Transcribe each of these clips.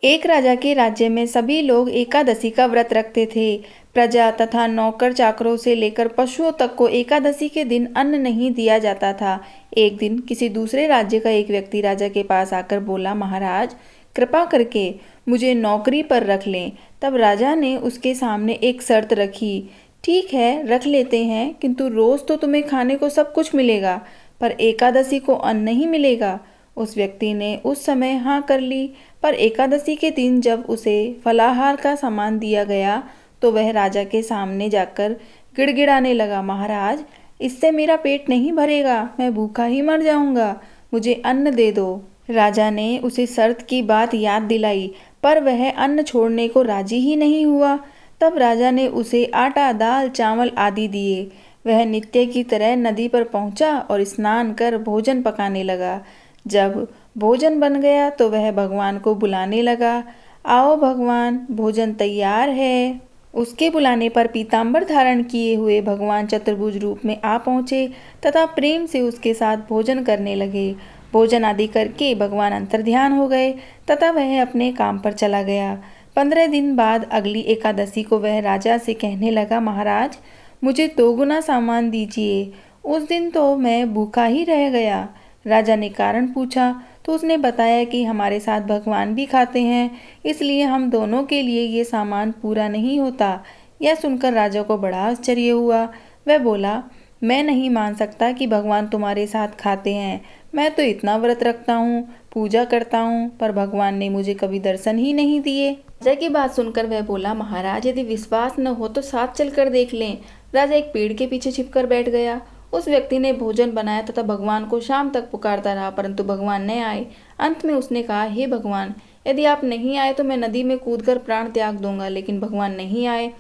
एक राजा के राज्य में सभी लोग एकादशी का व्रत रखते थे। प्रजा तथा नौकर चाकरों से लेकर पशुओं तक को एकादशी के दिन अन्न नहीं दिया जाता था। एक दिन किसी दूसरे राज्य का एक व्यक्ति राजा के पास आकर बोला, महाराज, कृपा करके मुझे नौकरी पर रख लें। तब राजा ने उसके सामने एक शर्त रखी। ठीक है, रख लेते हैं, किंतु रोज तो तुम्हें खाने को सब कुछ मिलेगा, पर एकादशी को अन्न नहीं मिलेगा। उस व्यक्ति ने उस समय हाँ कर ली, पर एकादशी के दिन जब उसे फलाहार का सामान दिया गया तो वह राजा के सामने जाकर गिड़गिड़ाने लगा, महाराज, इससे मेरा पेट नहीं भरेगा, मैं भूखा ही मर जाऊंगा, मुझे अन्न दे दो। राजा ने उसे शर्त की बात याद दिलाई, पर वह अन्न छोड़ने को राजी ही नहीं हुआ। तब राजा ने उसे आटा, दाल, चावल आदि दिए। वह नित्य की तरह नदी पर पहुंचा और स्नान कर भोजन पकाने लगा। जब भोजन बन गया तो वह भगवान को बुलाने लगा, आओ भगवान, भोजन तैयार है। उसके बुलाने पर पीतांबर धारण किए हुए भगवान चतुर्भुज रूप में आ पहुँचे तथा प्रेम से उसके साथ भोजन करने लगे। भोजन आदि करके भगवान अंतर्ध्यान हो गए तथा वह अपने काम पर चला गया। 15 दिन बाद अगली एकादशी को वह राजा से कहने लगा, महाराज, मुझे 2 गुना सामान दीजिए, उस दिन तो मैं भूखा ही रह गया। राजा ने कारण पूछा तो उसने बताया कि हमारे साथ भगवान भी खाते हैं, इसलिए हम दोनों के लिए ये सामान पूरा नहीं होता। यह सुनकर राजा को बड़ा आश्चर्य हुआ। वह बोला, मैं नहीं मान सकता कि भगवान तुम्हारे साथ खाते हैं। मैं तो इतना व्रत रखता हूँ, पूजा करता हूँ, पर भगवान ने मुझे कभी दर्शन ही नहीं दिए। राजा की बात सुनकर वह बोला, महाराज, यदि विश्वास न हो तो साथ चलकर देख लें। राजा एक पेड़ के पीछे छिपकर बैठ गया। उस व्यक्ति ने भोजन बनाया तथा भगवान को शाम तक पुकारता रहा, परंतु भगवान न आए। अंत में उसने कहा, हे भगवान, यदि आप नहीं आए तो मैं नदी में कूदकर प्राण त्याग दूंगा। लेकिन भगवान नहीं आए।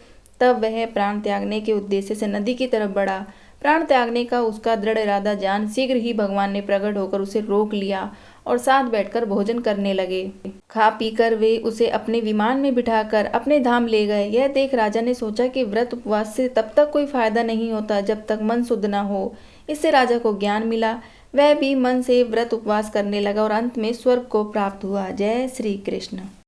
तब वह प्राण त्यागने के उद्देश्य से नदी की तरफ बढ़ा। प्राण त्यागने का उसका दृढ़ इरादा जान शीघ्र ही भगवान ने प्रकट होकर उसे रोक लिया और साथ बैठकर भोजन करने लगे। खा पीकर वे उसे अपने विमान में बिठाकर अपने धाम ले गए। यह देख राजा ने सोचा कि व्रत उपवास से तब तक कोई फायदा नहीं होता जब तक मन शुद्ध न हो। इससे राजा को ज्ञान मिला। वह भी मन से व्रत उपवास करने लगा और अंत में स्वर्ग को प्राप्त हुआ। जय श्री कृष्ण।